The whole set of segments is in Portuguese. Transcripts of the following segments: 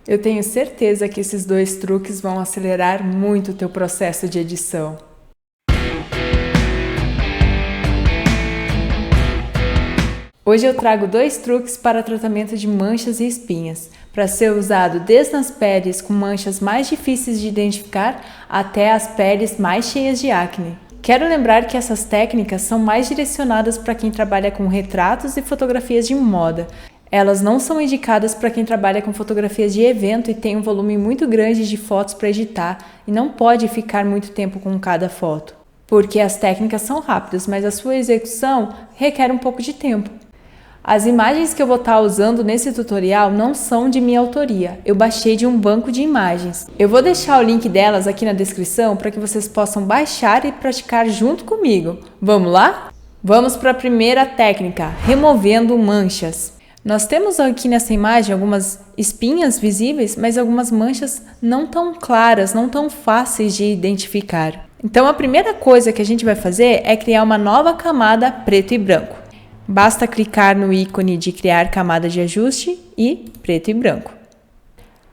Eu tenho certeza que esses 2 truques vão acelerar muito o teu processo de edição. Hoje eu trago 2 truques para tratamento de manchas e espinhas, para ser usado desde as peles com manchas mais difíceis de identificar até as peles mais cheias de acne. Quero lembrar que essas técnicas são mais direcionadas para quem trabalha com retratos e fotografias de moda. Elas não são indicadas para quem trabalha com fotografias de evento e tem um volume muito grande de fotos para editar e não pode ficar muito tempo com cada foto, porque as técnicas são rápidas, mas a sua execução requer um pouco de tempo. As imagens que eu vou estar usando nesse tutorial não são de minha autoria, eu baixei de um banco de imagens. Eu vou deixar o link delas aqui na descrição para que vocês possam baixar e praticar junto comigo. Vamos lá? Vamos para a primeira técnica, removendo manchas. Nós temos aqui nessa imagem algumas espinhas visíveis, mas algumas manchas não tão claras, não tão fáceis de identificar. Então a primeira coisa que a gente vai fazer é criar uma nova camada preto e branco. Basta clicar no ícone de criar camada de ajuste e preto e branco.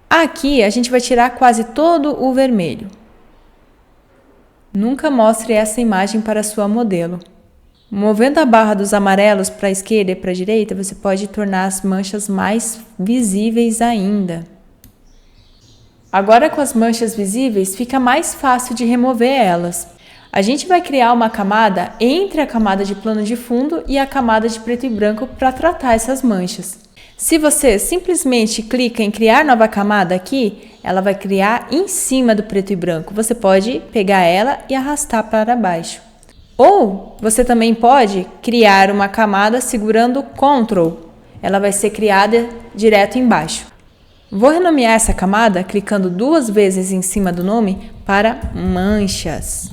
Aqui a gente vai tirar quase todo o vermelho. Nunca mostre essa imagem para a sua modelo. Movendo a barra dos amarelos para a esquerda e para a direita, você pode tornar as manchas mais visíveis ainda. Agora com as manchas visíveis, fica mais fácil de remover elas. A gente vai criar uma camada entre a camada de plano de fundo e a camada de preto e branco para tratar essas manchas. Se você simplesmente clica em criar nova camada aqui, ela vai criar em cima do preto e branco. Você pode pegar ela e arrastar para baixo. Ou você também pode criar uma camada segurando Ctrl. Ela vai ser criada direto embaixo. Vou renomear essa camada clicando 2 vezes em cima do nome para manchas.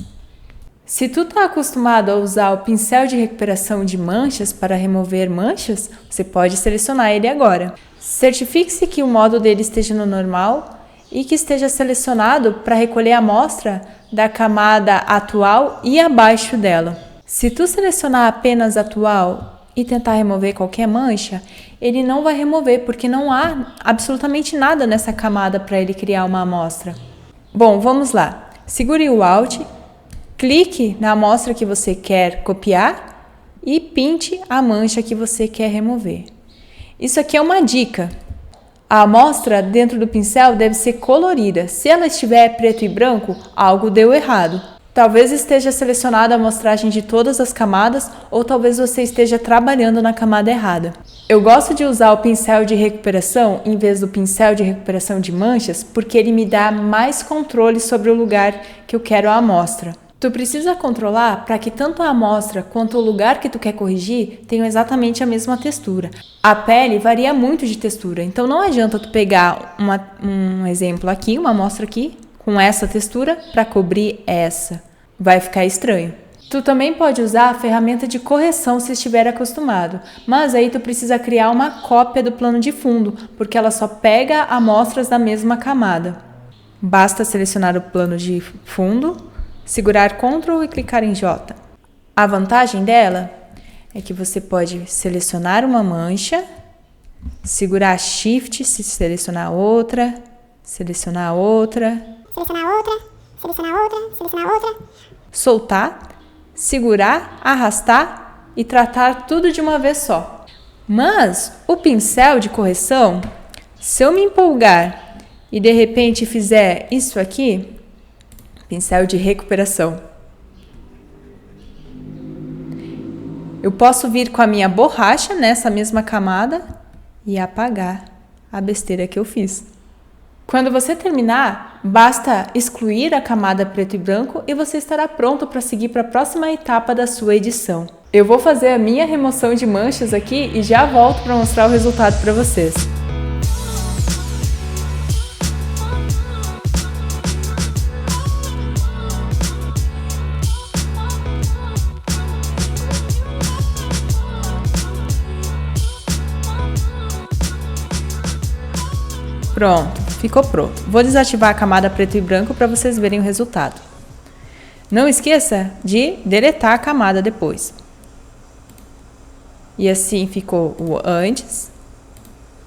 Se tu está acostumado a usar o pincel de recuperação de manchas para remover manchas, você pode selecionar ele agora. Certifique-se que o modo dele esteja no normal e que esteja selecionado para recolher a amostra da camada atual e abaixo dela. Se tu selecionar apenas atual e tentar remover qualquer mancha, ele não vai remover porque não há absolutamente nada nessa camada para ele criar uma amostra. Bom, vamos lá. Segure o Alt. Clique na amostra que você quer copiar e pinte a mancha que você quer remover. Isso aqui é uma dica. A amostra dentro do pincel deve ser colorida. Se ela estiver preto e branco, algo deu errado. Talvez esteja selecionada a amostragem de todas as camadas ou talvez você esteja trabalhando na camada errada. Eu gosto de usar o pincel de recuperação em vez do pincel de recuperação de manchas porque ele me dá mais controle sobre o lugar que eu quero a amostra. Tu precisa controlar para que tanto a amostra quanto o lugar que tu quer corrigir tenham exatamente a mesma textura. A pele varia muito de textura, então não adianta tu pegar um exemplo aqui, uma amostra aqui, com essa textura para cobrir essa. Vai ficar estranho. Tu também pode usar a ferramenta de correção se estiver acostumado, mas aí tu precisa criar uma cópia do plano de fundo, porque ela só pega amostras da mesma camada. Basta selecionar o plano de fundo, segurar Ctrl e clicar em J. A vantagem dela é que você pode selecionar uma mancha, segurar Shift, selecionar outra, selecionar outra, soltar, segurar, arrastar e tratar tudo de uma vez só. Mas o pincel de correção, se eu me empolgar e de repente fizer isso aqui, pincel de recuperação, eu posso vir com a minha borracha nessa mesma camada e apagar a besteira que eu fiz. Quando você terminar, basta excluir a camada preto e branco e você estará pronto para seguir para a próxima etapa da sua edição. Eu vou fazer a minha remoção de manchas aqui e já volto para mostrar o resultado para vocês. Pronto, ficou pronto. Vou desativar a camada preto e branco para vocês verem o resultado. Não esqueça de deletar a camada depois. E assim ficou o antes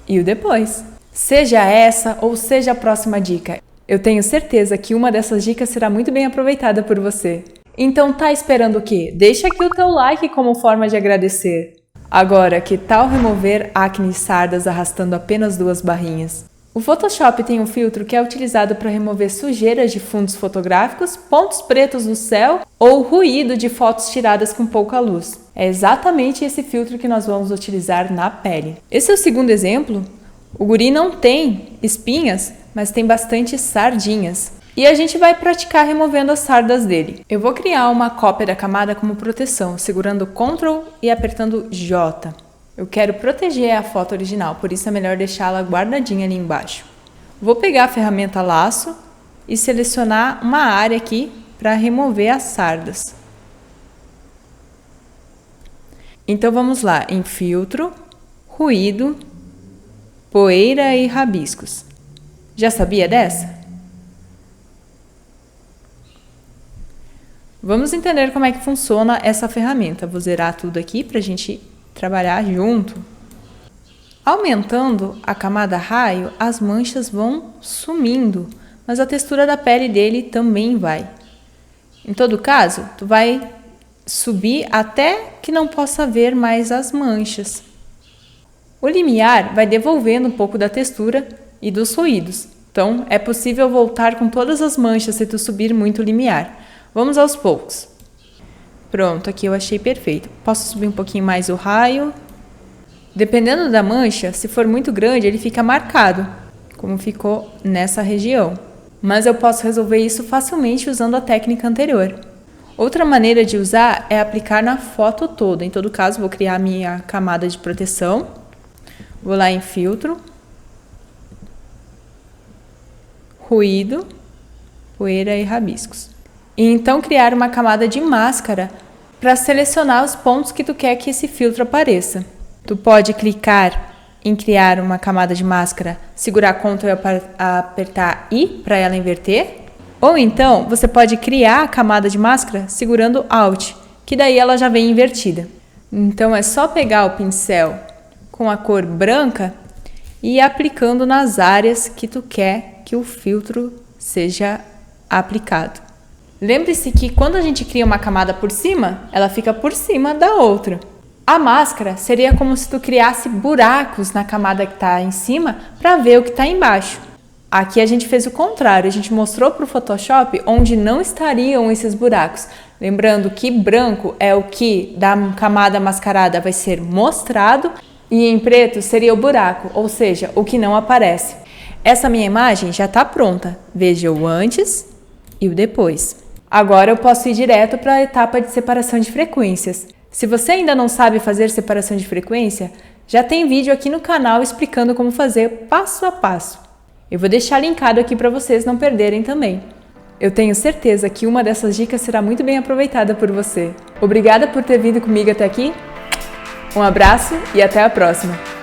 e o depois. Seja essa ou seja a próxima dica, eu tenho certeza que uma dessas dicas será muito bem aproveitada por você. Então tá esperando o quê? Deixa aqui o teu like como forma de agradecer. Agora, que tal remover acne e sardas arrastando apenas 2 barrinhas? O Photoshop tem um filtro que é utilizado para remover sujeiras de fundos fotográficos, pontos pretos no céu ou ruído de fotos tiradas com pouca luz. É exatamente esse filtro que nós vamos utilizar na pele. Esse é o segundo exemplo. O guri não tem espinhas, mas tem bastante sardinhas. E a gente vai praticar removendo as sardas dele. Eu vou criar uma cópia da camada como proteção, segurando Ctrl e apertando J. Eu quero proteger a foto original, por isso é melhor deixá-la guardadinha ali embaixo. Vou pegar a ferramenta laço e selecionar uma área aqui para remover as sardas. Então vamos lá, em filtro, ruído, poeira e rabiscos. Já sabia dessa? Vamos entender como é que funciona essa ferramenta. Vou zerar tudo aqui para a gente trabalhar junto. Aumentando a camada raio, as manchas vão sumindo, mas a textura da pele dele também vai. Em todo caso, tu vai subir até que não possa ver mais as manchas. O limiar vai devolvendo um pouco da textura e dos ruídos. Então, é possível voltar com todas as manchas se tu subir muito o limiar. Vamos aos poucos. Pronto, aqui eu achei perfeito. Posso subir um pouquinho mais o raio. Dependendo da mancha, se for muito grande, ele fica marcado, como ficou nessa região. Mas eu posso resolver isso facilmente usando a técnica anterior. Outra maneira de usar é aplicar na foto toda. Em todo caso, vou criar a minha camada de proteção. Vou lá em filtro, ruído, poeira e rabiscos. E então criar uma camada de máscara para selecionar os pontos que tu quer que esse filtro apareça. Tu pode clicar em criar uma camada de máscara, segurar Ctrl e apertar I para ela inverter. Ou então você pode criar a camada de máscara segurando Alt, que daí ela já vem invertida. Então é só pegar o pincel com a cor branca e ir aplicando nas áreas que tu quer que o filtro seja aplicado. Lembre-se que quando a gente cria uma camada por cima, ela fica por cima da outra. A máscara seria como se tu criasse buracos na camada que está em cima para ver o que está embaixo. Aqui a gente fez o contrário, a gente mostrou para o Photoshop onde não estariam esses buracos. Lembrando que branco é o que da camada mascarada vai ser mostrado e em preto seria o buraco, ou seja, o que não aparece. Essa minha imagem já está pronta. Veja o antes e o depois. Agora eu posso ir direto para a etapa de separação de frequências. Se você ainda não sabe fazer separação de frequência, já tem vídeo aqui no canal explicando como fazer passo a passo. Eu vou deixar linkado aqui para vocês não perderem também. Eu tenho certeza que uma dessas dicas será muito bem aproveitada por você. Obrigada por ter vindo comigo até aqui. Um abraço e até a próxima!